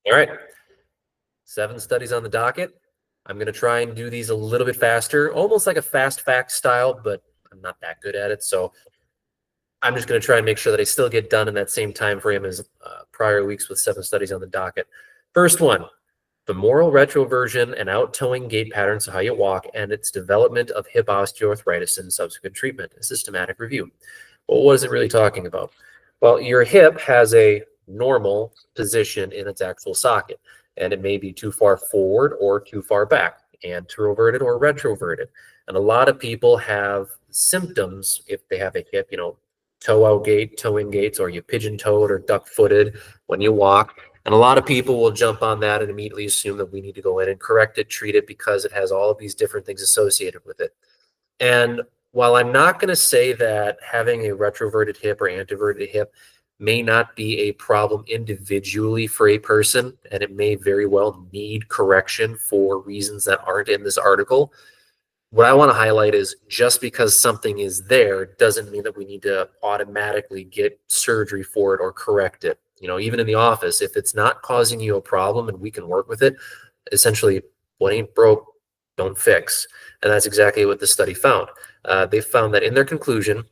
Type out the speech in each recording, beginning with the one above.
All right, 7 studies on the docket. I'm going to try and do these a little bit faster, almost like a fast fact style, but I'm not that good at it. So I'm just going to try and make sure that I still get done in that same time frame as prior weeks with 7 studies on the docket. First one, femoral retroversion and out-toeing gait patterns, so how you walk, and its development of hip osteoarthritis and subsequent treatment, a systematic review. Well, what is it really talking about? Well, your hip has a normal position in its actual socket, and it may be too far forward or too far back, anteroverted or retroverted. And a lot of people have symptoms if they have a hip, toe out gait, toe in gaits, or you pigeon toed or duck footed when you walk. And a lot of people will jump on that and immediately assume that we need to go in and correct it, treat it, because it has all of these different things associated with it. And while I'm not going to say that having a retroverted hip or anteverted hip may not be a problem individually for a person, and it may very well need correction for reasons that aren't in this article, what I want to highlight is just because something is there doesn't mean that we need to automatically get surgery for it or correct it. Even in the office, if it's not causing you a problem and we can work with it, essentially what ain't broke, don't fix. And that's exactly what the study found. They found that in their conclusion,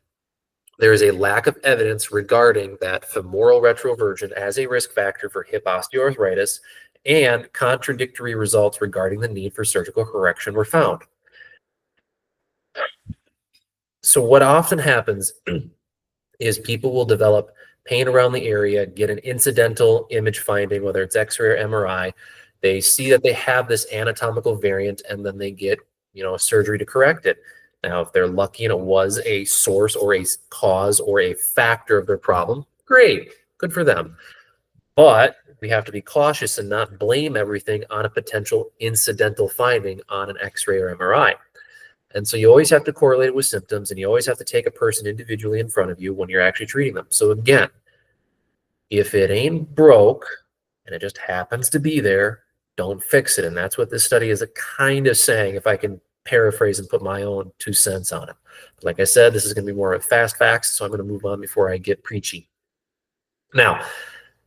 there is a lack of evidence regarding that femoral retroversion as a risk factor for hip osteoarthritis, and contradictory results regarding the need for surgical correction were found. So what often happens is people will develop pain around the area, get an incidental image finding, whether it's X-ray or MRI. They see that they have this anatomical variant, and then they get, surgery to correct it. Now, if they're lucky and it was a source or a cause or a factor of their problem, great, good for them. But we have to be cautious and not blame everything on a potential incidental finding on an X-ray or MRI. And so you always have to correlate it with symptoms, and you always have to take a person individually in front of you when you're actually treating them. So again, if it ain't broke and it just happens to be there, don't fix it. And that's what this study is kind of saying, if I can paraphrase and put my own 2 cents on it. But like I said, this is going to be more of fast facts, so I'm going to move on before I get preachy. Now,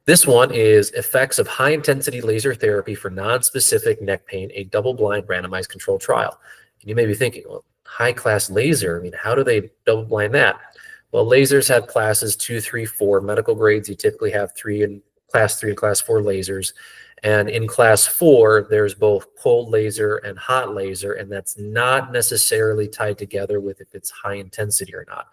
this one is effects of high-intensity laser therapy for non-specific neck pain, a double-blind randomized controlled trial. And you may be thinking, well, high-class laser, how do they double-blind that? Well, lasers have classes 2, 3, 4. Medical grades, you typically have class 3 and class 4 lasers. And in class 4, there's both cold laser and hot laser, and that's not necessarily tied together with if it's high intensity or not.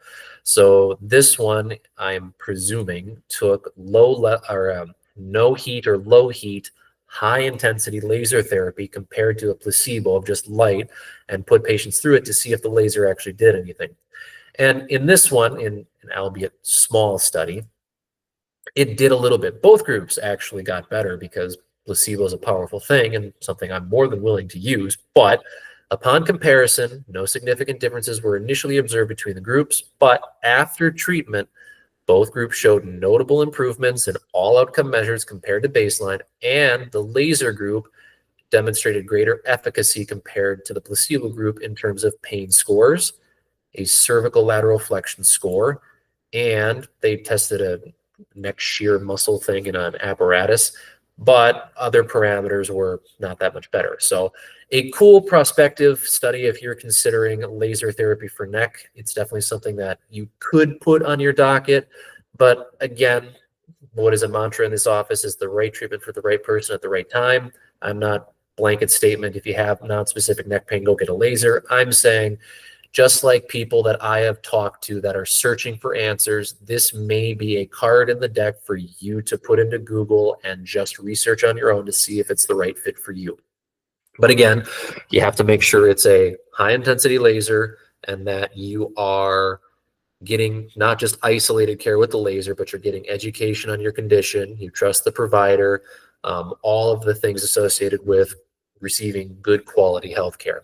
So this one, I'm presuming, took no heat or low heat, high intensity laser therapy compared to a placebo of just light, and put patients through it to see if the laser actually did anything. And in this one, in an albeit small study, it did a little bit. Both groups actually got better because placebo is a powerful thing and something I'm more than willing to use. But upon comparison, no significant differences were initially observed between the groups. But after treatment, both groups showed notable improvements in all outcome measures compared to baseline, and the laser group demonstrated greater efficacy compared to the placebo group in terms of pain scores, a cervical lateral flexion score, and they tested a neck shear muscle thing in an apparatus, but other parameters were not that much better. So a cool prospective study if you're considering laser therapy for neck. It's definitely something that you could put on your docket. But again, what is a mantra in this office is the right treatment for the right person at the right time. I'm not blanket statement, if you have non-specific neck pain, go get a laser. I'm saying, just like people that I have talked to that are searching for answers, this may be a card in the deck for you to put into Google and just research on your own to see if it's the right fit for you. But again, you have to make sure it's a high intensity laser and that you are getting not just isolated care with the laser, but you're getting education on your condition. You trust the provider, all of the things associated with receiving good quality health care.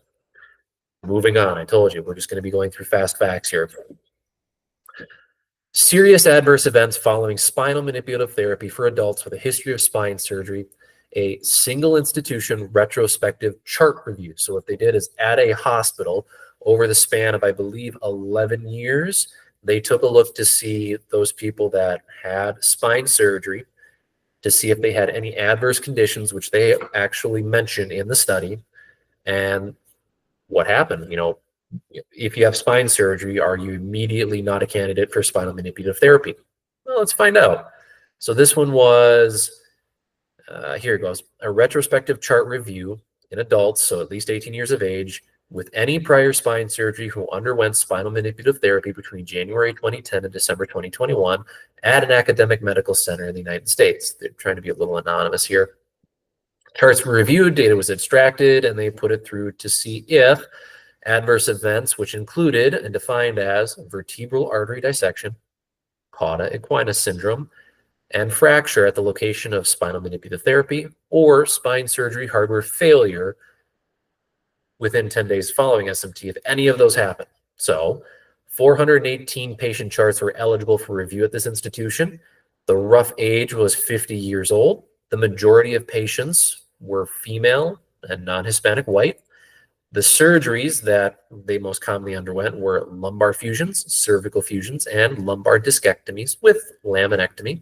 Moving on, I told you, we're just going to be going through fast facts here. Serious adverse events following spinal manipulative therapy for adults with a history of spine surgery, a single institution retrospective chart review. So what they did is at a hospital over the span of, I believe, 11 years, they took a look to see those people that had spine surgery to see if they had any adverse conditions, which they actually mentioned in the study, and what happened. If you have spine surgery, are you immediately not a candidate for spinal manipulative therapy? Well, let's find out. So this one was, here it goes, a retrospective chart review in adults, so at least 18 years of age, with any prior spine surgery who underwent spinal manipulative therapy between January 2010 and December 2021 at an academic medical center in the United States. They're trying to be a little anonymous here. Charts were reviewed, data was extracted, and they put it through to see if adverse events, which included and defined as vertebral artery dissection, cauda equina syndrome, and fracture at the location of spinal manipulative therapy, or spine surgery hardware failure within 10 days following SMT, if any of those happen. So 418 patient charts were eligible for review at this institution. The rough age was 50 years old. The majority of patients were female and non-Hispanic white. The surgeries that they most commonly underwent were lumbar fusions, cervical fusions, and lumbar discectomies with laminectomy.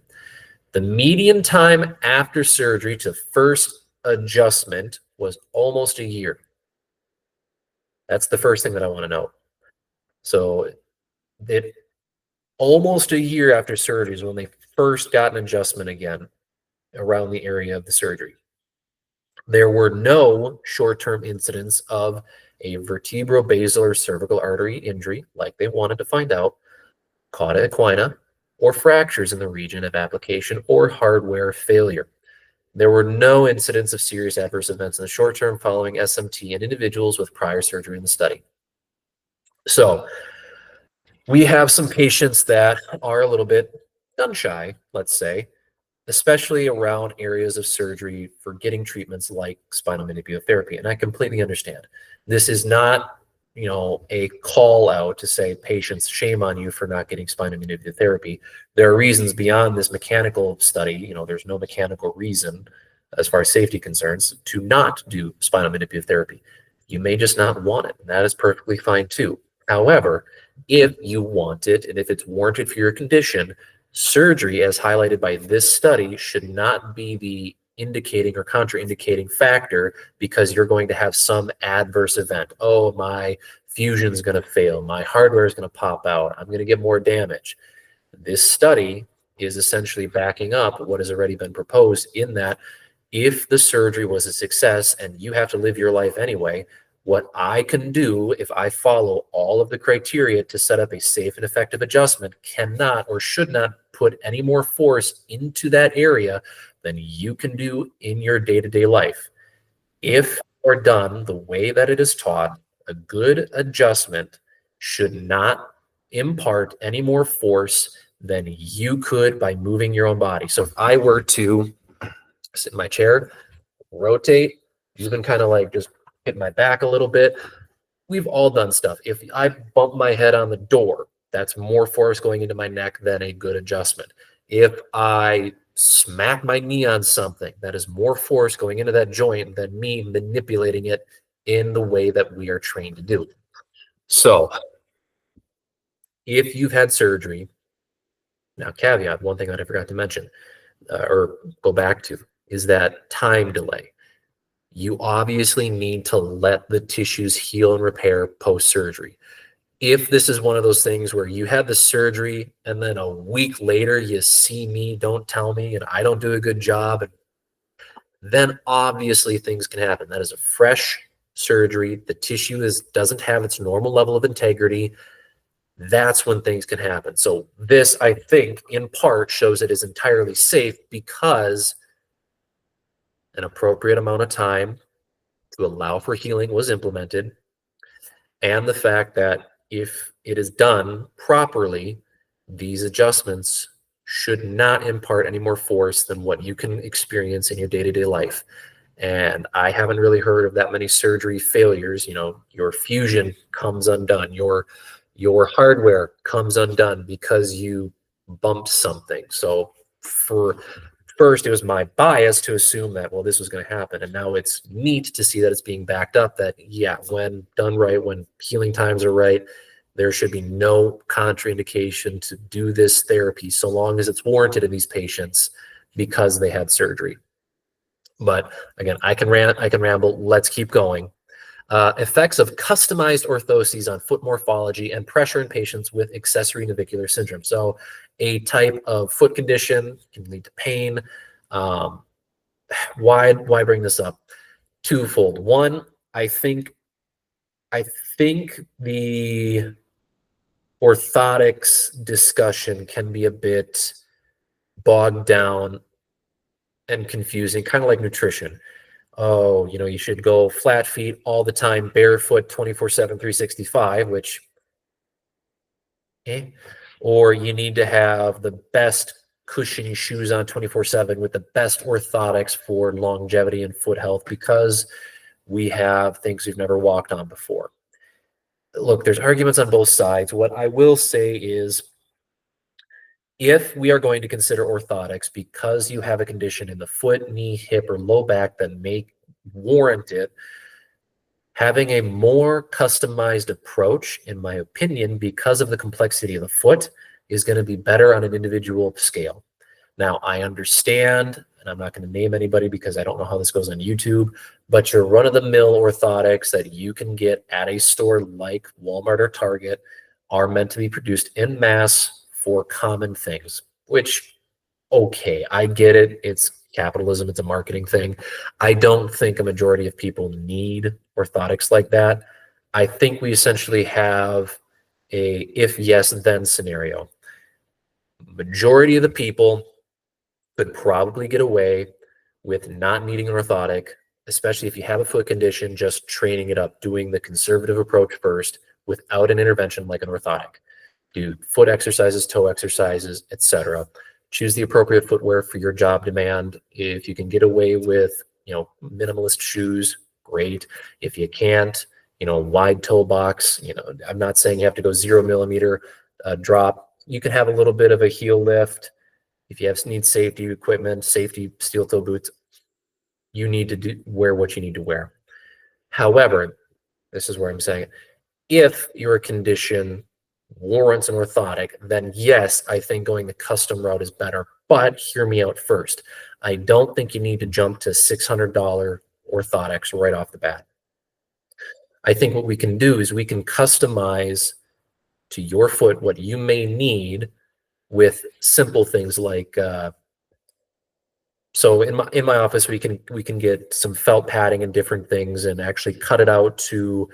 The median time after surgery to first adjustment was almost a year. That's the first thing that I want to know. So almost a year after surgery is when they first got an adjustment again around the area of the surgery. There were no short-term incidents of a vertebrobasilar cervical artery injury, like they wanted to find out, cauda equina, or fractures in the region of application or hardware failure. There were no incidents of serious adverse events in the short term following SMT in individuals with prior surgery in the study. So we have some patients that are a little bit gun shy, let's say, especially around areas of surgery for getting treatments like spinal manipulative therapy. And I completely understand. This is not, a call out to say, patients, shame on you for not getting spinal manipulative therapy. There are reasons beyond this mechanical study. There's no mechanical reason as far as safety concerns to not do spinal manipulative therapy. You may just not want it, and that is perfectly fine too. However, if you want it and if it's warranted for your condition, surgery, as highlighted by this study, should not be the indicating or contraindicating factor because you're going to have some adverse event. Oh, my fusion is going to fail. My hardware is going to pop out. I'm going to get more damage. This study is essentially backing up what has already been proposed in that if the surgery was a success and you have to live your life anyway, what I can do if I follow all of the criteria to set up a safe and effective adjustment cannot or should not put any more force into that area than you can do in your day-to-day life. If or done the way that it is taught, a good adjustment should not impart any more force than you could by moving your own body. So if I were to sit in my chair, rotate, even kind of like just hit my back a little bit. We've all done stuff. If I bump my head on the door, that's more force going into my neck than a good adjustment. If I smack my knee on something, that is more force going into that joint than me manipulating it in the way that we are trained to do. So if you've had surgery, now caveat, one thing that I forgot to mention or go back to is that time delay. You obviously need to let the tissues heal and repair post-surgery. If this is one of those things where you had the surgery and then a week later you see me, don't tell me, and I don't do a good job, then obviously things can happen. That is a fresh surgery. The tissue doesn't have its normal level of integrity. That's when things can happen. So this, I think, in part shows it is entirely safe because an appropriate amount of time to allow for healing was implemented, and the fact that if it is done properly, these adjustments should not impart any more force than what you can experience in your day-to-day life. And I haven't really heard of that many surgery failures. Your fusion comes undone, your hardware comes undone because you bumped something. So first, it was my bias to assume that, well, this was going to happen. And now it's neat to see that it's being backed up that, yeah, when done right, when healing times are right, there should be no contraindication to do this therapy so long as it's warranted in these patients. because they had surgery. But again, I can ramble. Let's keep going. Effects of customized orthoses on foot morphology and pressure in patients with accessory navicular syndrome. So a type of foot condition can lead to pain. Why bring this up? Twofold. One, I think the orthotics discussion can be a bit bogged down and confusing, kind of like nutrition. Oh, you should go flat feet all the time, barefoot 24/7, 365, which, or you need to have the best cushiony shoes on 24/7 with the best orthotics for longevity and foot health because we have things we've never walked on before. Look, there's arguments on both sides. What I will say is, if we are going to consider orthotics because you have a condition in the foot, knee, hip, or low back that may warrant it, having a more customized approach, in my opinion, because of the complexity of the foot, is going to be better on an individual scale. Now, I understand, and I'm not going to name anybody because I don't know how this goes on YouTube, but your run-of-the-mill orthotics that you can get at a store like Walmart or Target are meant to be produced en masse for common things, which, okay, I get it. It's capitalism. It's a marketing thing. I don't think a majority of people need orthotics like that. I think we essentially have a if yes, then scenario. Majority of the people could probably get away with not needing an orthotic, especially if you have a foot condition, just training it up, doing the conservative approach first without an intervention like an orthotic. Do foot exercises, toe exercises, etc. Choose the appropriate footwear for your job demand. If you can get away with, minimalist shoes, great. If you can't, wide toe box, I'm not saying you have to go 0 millimeter drop. You can have a little bit of a heel lift. If you need safety equipment, safety steel toe boots, you need to wear what you need to wear. However, this is where I'm saying, if your condition warrants an orthotic, then yes, I think going the custom route is better. But hear me out first. I don't think you need to jump to $600 orthotics right off the bat. I think what we can do is we can customize to your foot what you may need with simple things like so in my office we can get some felt padding and different things and actually cut it out to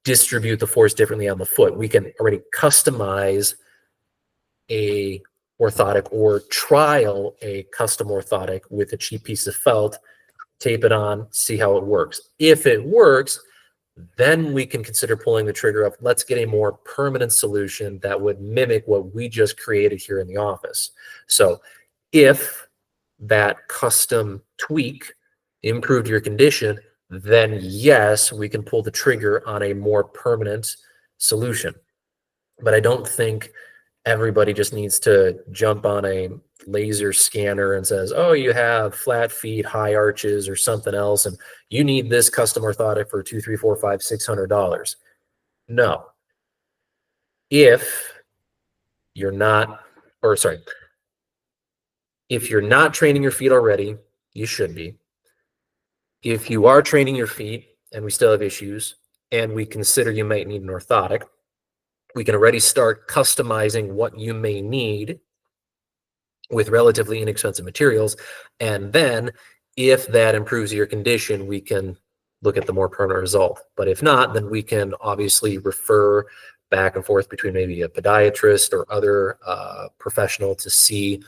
distribute the force differently on the foot. We can already customize a orthotic or trial a custom orthotic with a cheap piece of felt, tape it on, see how it works. If it works, then we can consider pulling the trigger of let's get a more permanent solution that would mimic what we just created here in the office. So if that custom tweak improved your condition, then yes, we can pull the trigger on a more permanent solution. But I don't think everybody just needs to jump on a laser scanner and says, oh, you have flat feet, high arches, or something else, and you need this custom orthotic for $200, $300, $400, $500, $600. No. If you're not training your feet already, you should be. If you are training your feet and we still have issues and we consider you might need an orthotic, we can already start customizing what you may need with relatively inexpensive materials. And then if that improves your condition, we can look at the more permanent result. But if not, then we can obviously refer back and forth between maybe a podiatrist or other professional to see,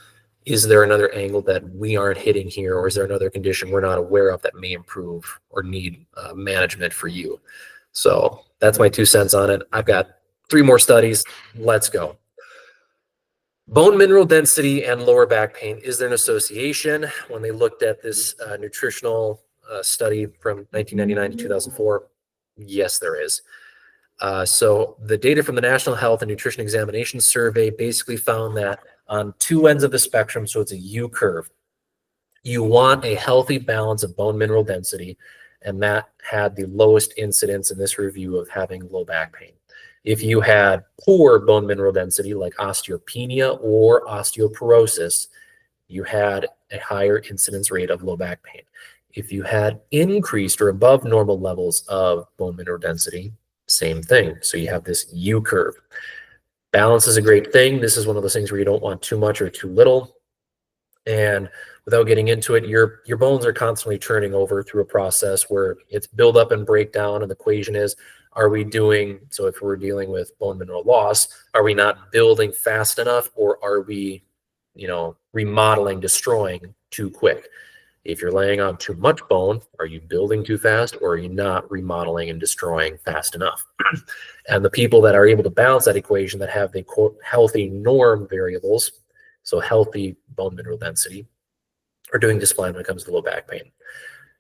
is there another angle that we aren't hitting here, or is there another condition we're not aware of that may improve or need management for you? So that's my 2 cents on it. I've got 3 more studies. Let's go. Bone mineral density and lower back pain. Is there an association? When they looked at this nutritional study from 1999 to 2004, yes, there is. So the data from the National Health and Nutrition Examination Survey basically found that on 2 ends of the spectrum, so it's a U curve, you want a healthy balance of bone mineral density, and that had the lowest incidence in this review of having low back pain. If you had poor bone mineral density, like osteopenia or osteoporosis, you had a higher incidence rate of low back pain. If you had increased or above normal levels of bone mineral density, same thing. So you have this U curve. Balance is a great thing. This is one of those things where you don't want too much or too little. And without getting into it, your bones are constantly turning over through a process where it's build up and breakdown. And the equation is, are we doing, so if we're dealing with bone mineral loss, are we not building fast enough, or are we, remodeling, destroying too quick? If you're laying on too much bone, are you building too fast, or are you not remodeling and destroying fast enough? And the people that are able to balance that equation, that have the quote healthy norm variables, so healthy bone mineral density, are doing just fine when it comes to low back pain.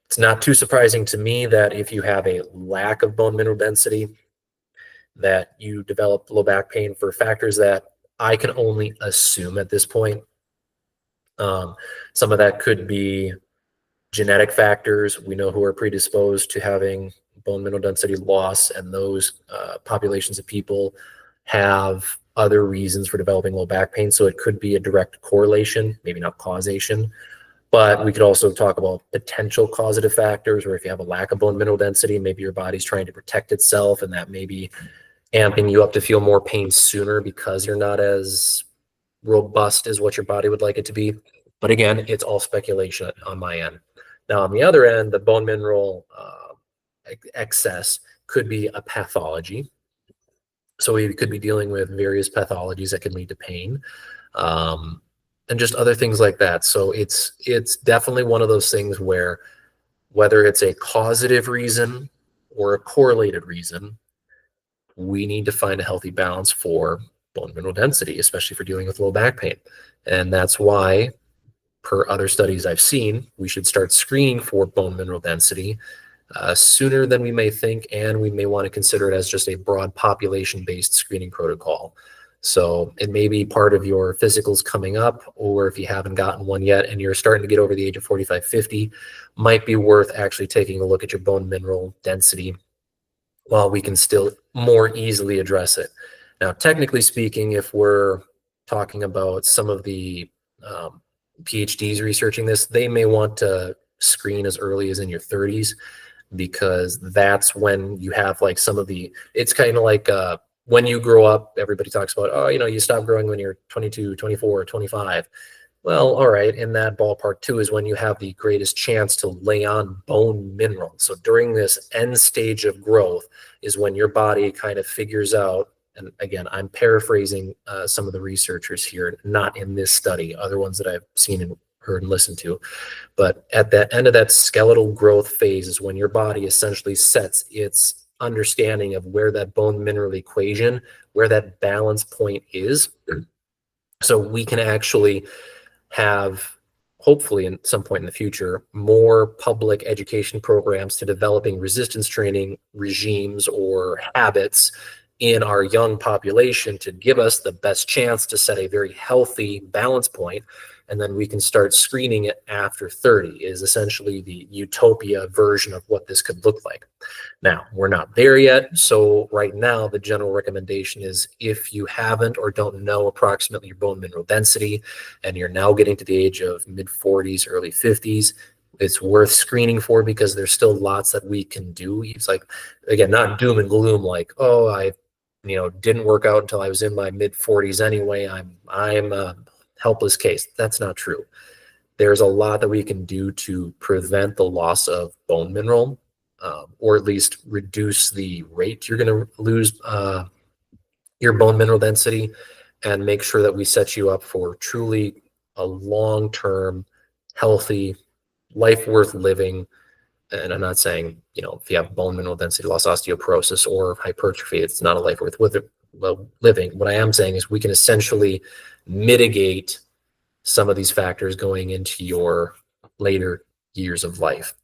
It's not too surprising to me that if you have a lack of bone mineral density, that you develop low back pain for factors that I can only assume at this point. Some of that could be genetic factors. We know who are predisposed to having bone mineral density loss, and those populations of people have other reasons for developing low back pain. So it could be a direct correlation, maybe not causation. But we could also talk about potential causative factors, or if you have a lack of bone mineral density, maybe your body's trying to protect itself, and that may be amping you up to feel more pain sooner because you're not as robust as what your body would like it to be. But again, it's all speculation on my end. Now, on the other end, the bone mineral excess could be a pathology. So we could be dealing with various pathologies that can lead to pain. And just other things like that. So it's definitely one of those things where, whether it's a causative reason or a correlated reason, we need to find a healthy balance for bone mineral density, especially for dealing with low back pain. And that's why, per other studies I've seen, we should start screening for bone mineral density sooner than we may think, and we may want to consider it as just a broad population-based screening protocol. So it may be part of your physicals coming up, or if you haven't gotten one yet and you're starting to get over the age of 45, 50, might be worth actually taking a look at your bone mineral density while we can still more easily address it. Now, technically speaking, if we're talking about some of the PhDs researching this, they may want to screen as early as in your 30s, because that's when you have like some of the, it's kind of like when you grow up, everybody talks about, oh, you stop growing when you're 22, 24, 25. Well, all right, in that ballpark too is when you have the greatest chance to lay on bone mineral. So during this end stage of growth is when your body kind of figures out, and again, I'm paraphrasing some of the researchers here, not in this study, other ones that I've seen and heard and listened to. But at the end of that skeletal growth phase is when your body essentially sets its understanding of where that bone mineral equation, where that balance point is. So we can actually have, hopefully at some point in the future, more public education programs to developing resistance training regimes or habits in our young population to give us the best chance to set a very healthy balance point. And then we can start screening it after 30 is essentially the utopia version of what this could look like. Now, we're not there yet. So right now, the general recommendation is, if you haven't or don't know approximately your bone mineral density, and you're now getting to the age of mid 40s, early 50s, it's worth screening for, because there's still lots that we can do. It's like, again, not doom and gloom, like, oh, I didn't work out until I was in my mid 40s anyway, I'm a helpless case. That's not true. There's a lot that we can do to prevent the loss of bone mineral, or at least reduce the rate you're going to lose your bone mineral density, and make sure that we set you up for truly a long-term, healthy life worth living. And I'm not saying, if you have bone mineral density loss, osteoporosis, or hypertrophy, it's not a life worth living. What I am saying is we can essentially mitigate some of these factors going into your later years of life.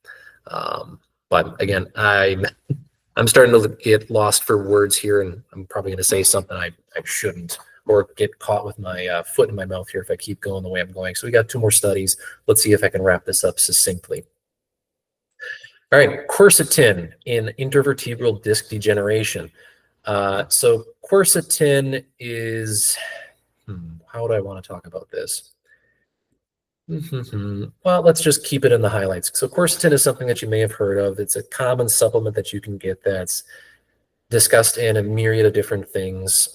But again, I'm starting to get lost for words here, and I'm probably going to say something I shouldn't, or get caught with my foot in my mouth here if I keep going the way I'm going. So we got 2 more studies. Let's see if I can wrap this up succinctly. All right, quercetin in intervertebral disc degeneration. So quercetin is, how do I want to talk about this? Well, let's just keep it in the highlights. So quercetin is something that you may have heard of. It's a common supplement that you can get that's discussed in a myriad of different things.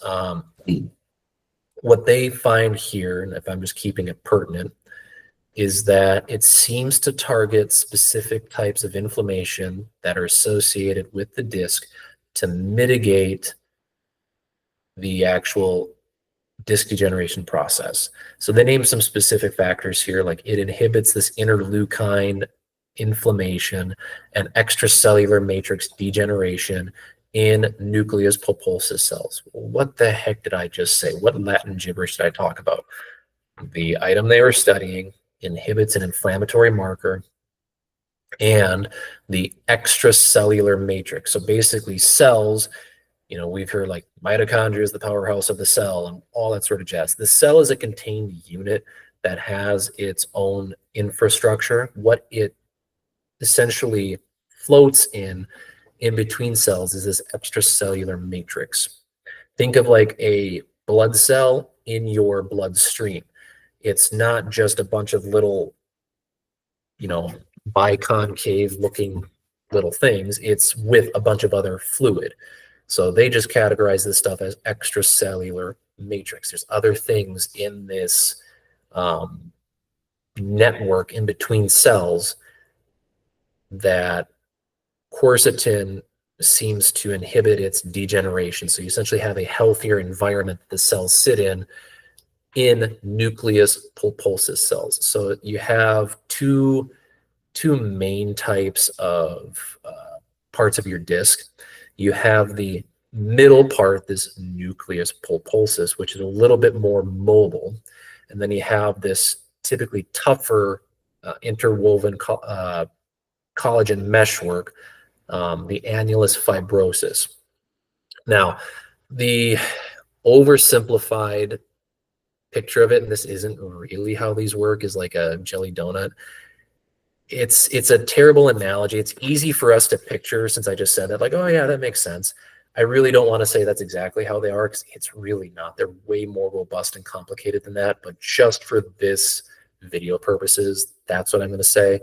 What they find here, and if I'm just keeping it pertinent, is that it seems to target specific types of inflammation that are associated with the disc to mitigate the actual disc degeneration process. So they name some specific factors here, like it inhibits this interleukin inflammation and extracellular matrix degeneration in nucleus pulposus cells. What the heck did I just say? What Latin gibberish did I talk about? The item they were studying inhibits an inflammatory marker and the extracellular matrix. So basically cells, we've heard like mitochondria is the powerhouse of the cell and all that sort of jazz. The cell is a contained unit that has its own infrastructure. What it essentially floats in between cells is this extracellular matrix. Think of like a blood cell in your bloodstream. It's not just a bunch of little, biconcave looking little things. It's with a bunch of other fluid. So they just categorize this stuff as extracellular matrix. There's other things in this network in between cells that quercetin seems to inhibit its degeneration. So you essentially have a healthier environment the cells sit in nucleus pulposus cells. So you have two main types of parts of your disc. You have the middle part, this nucleus pulposus, which is a little bit more mobile. And then you have this typically tougher interwoven collagen meshwork, the annulus fibrosus. Now, the oversimplified picture of it, and this isn't really how these work, is like a jelly donut. It's a terrible analogy. It's easy for us to picture since I just said that, like, oh yeah, that makes sense. I really don't want to say that's exactly how they are because it's really not. They're way more robust and complicated than that. But just for this video purposes, that's what I'm going to say.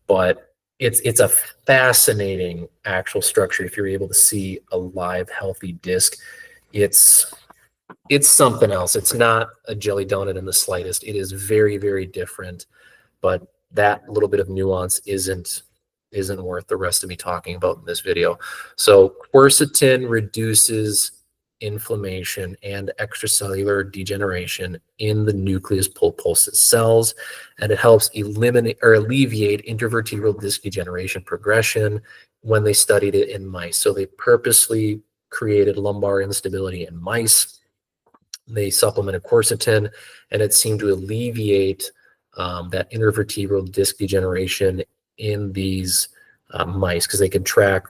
But it's a fascinating actual structure. If you're able to see a live, healthy disc, it's something else. It's not a jelly donut in the slightest. It is very, very different. But that little bit of nuance isn't worth the rest of me talking about in this video. So quercetin reduces inflammation and extracellular degeneration in the nucleus pulposus cells, and it helps eliminate or alleviate intervertebral disc degeneration progression when they studied it in mice. So they purposely created lumbar instability in mice. They supplemented quercetin, and it seemed to alleviate that intervertebral disc degeneration in these mice because they can track,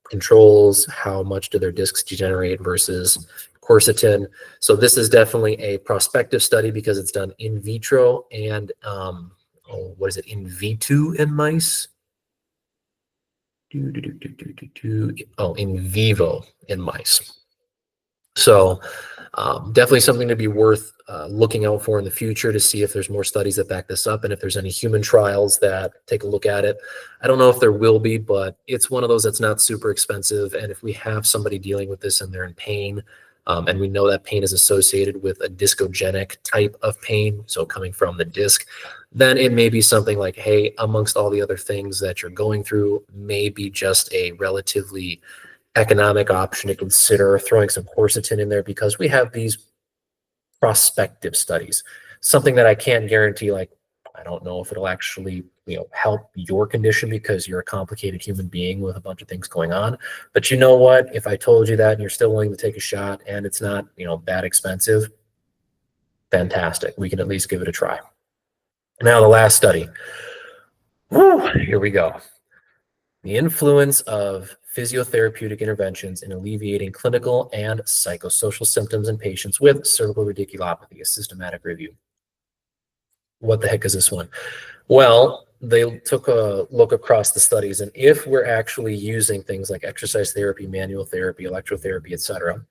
controls how much do their discs degenerate versus quercetin. So this is definitely a prospective study because it's done in vitro and in vitu in mice? In vivo in mice. So definitely something to be worth looking out for in the future to see if there's more studies that back this up and if there's any human trials that take a look at it. I don't know if there will be, but it's one of those that's not super expensive. And if we have somebody dealing with this and they're in pain, and we know that pain is associated with a discogenic type of pain, so coming from the disc, then it may be something like, hey, amongst all the other things that you're going through, maybe just a relatively economic option to consider throwing some quercetin in there because we have these prospective studies. Something that I can't guarantee, like, I don't know if it'll actually, help your condition because you're a complicated human being with a bunch of things going on. But you know what? If I told you that and you're still willing to take a shot and it's not, that expensive, fantastic. We can at least give it a try. Now, the last study. Woo, here we go. The influence of physiotherapeutic interventions in alleviating clinical and psychosocial symptoms in patients with cervical radiculopathy, a systematic review. What the heck is this one? Well, they took a look across the studies, and if we're actually using things like exercise therapy, manual therapy, electrotherapy, etc.,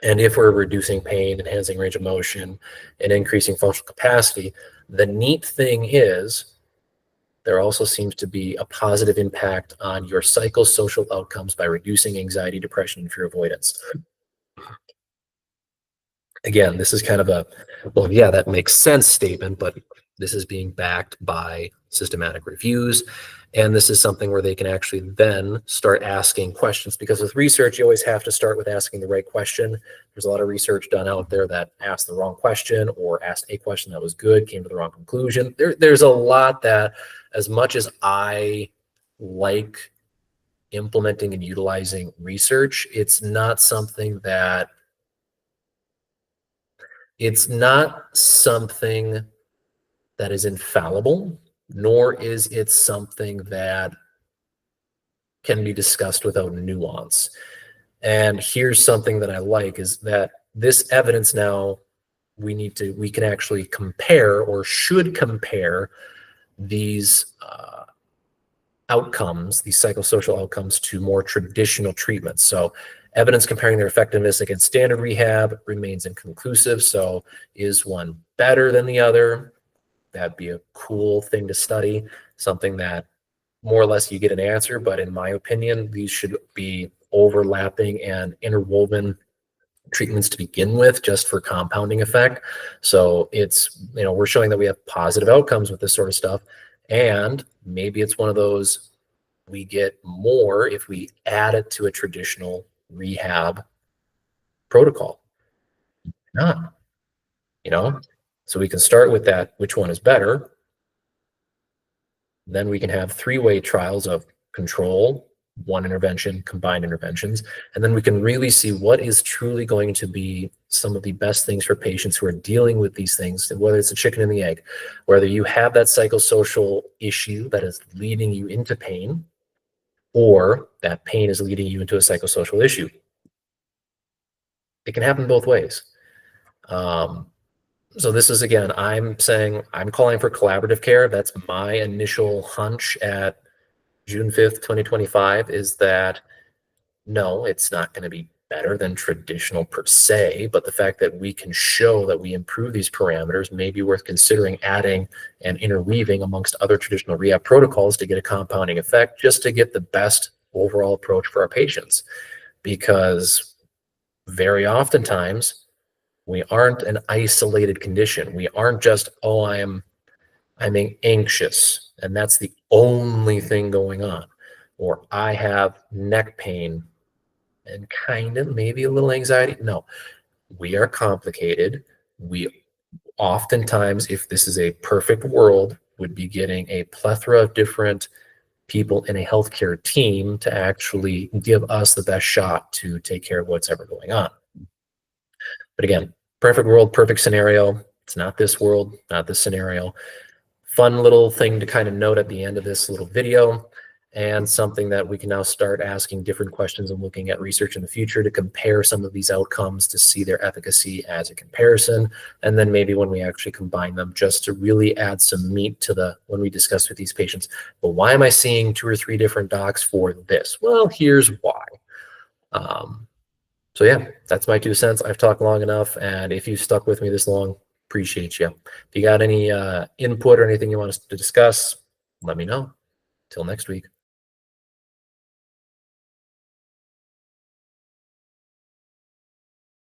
and if we're reducing pain, enhancing range of motion, and increasing functional capacity, The neat thing is there also seems to be a positive impact on your psychosocial outcomes by reducing anxiety, depression, and fear avoidance. Again, this is kind of a, well, yeah, that makes sense statement, but this is being backed by systematic reviews. And this is something where they can actually then start asking questions, because with research, you always have to start with asking the right question. There's a lot of research done out there that asked the wrong question or asked a question that was good, came to the wrong conclusion. There's a lot that, as much as I like implementing and utilizing research, it's not something that is infallible, nor is it something that can be discussed without nuance. And here's something that I like is that this evidence now we can actually compare, or should compare, these outcomes, these psychosocial outcomes, to more traditional treatments. So evidence comparing their effectiveness against standard rehab remains inconclusive. So is one better than the other? That'd be a cool thing to study, something that more or less you get an answer. But in my opinion, these should be overlapping and interwoven treatments to begin with, just for compounding effect. So it's, we're showing that we have positive outcomes with this sort of stuff. And maybe it's one of those, we get more if we add it to a traditional rehab protocol. Not, so we can start with that, which one is better. Then we can have three-way trials of control, one intervention, combined interventions, and then we can really see what is truly going to be some of the best things for patients who are dealing with these things, whether it's a chicken and the egg, whether you have that psychosocial issue that is leading you into pain, or that pain is leading you into a psychosocial issue. It can happen both ways. So this is, again, I'm calling for collaborative care. That's my initial hunch at June 5th, 2025, is that no, it's not going to be better than traditional per se, but the fact that we can show that we improve these parameters may be worth considering adding and interweaving amongst other traditional rehab protocols to get a compounding effect, just to get the best overall approach for our patients. Because very oftentimes we aren't an isolated condition. We aren't just, oh, I'm anxious and that's the only thing going on, or I have neck pain and kind of maybe a little anxiety. No, we are complicated. We oftentimes, if this is a perfect world, would be getting a plethora of different people in a healthcare team to actually give us the best shot to take care of what's ever going on. But again, perfect world, perfect scenario. It's not this world, not this scenario. Fun little thing to kind of note at the end of this little video, and something that we can now start asking different questions and looking at research in the future to compare some of these outcomes to see their efficacy as a comparison. And then maybe when we actually combine them, just to really add some meat to when we discuss with these patients, well, why am I seeing 2 or 3 different docs for this? Well, here's why. So yeah, that's my 2 cents. I've talked long enough, and if you've stuck with me this long, appreciate you. If you got any input or anything you want us to discuss, let me know. Till next week.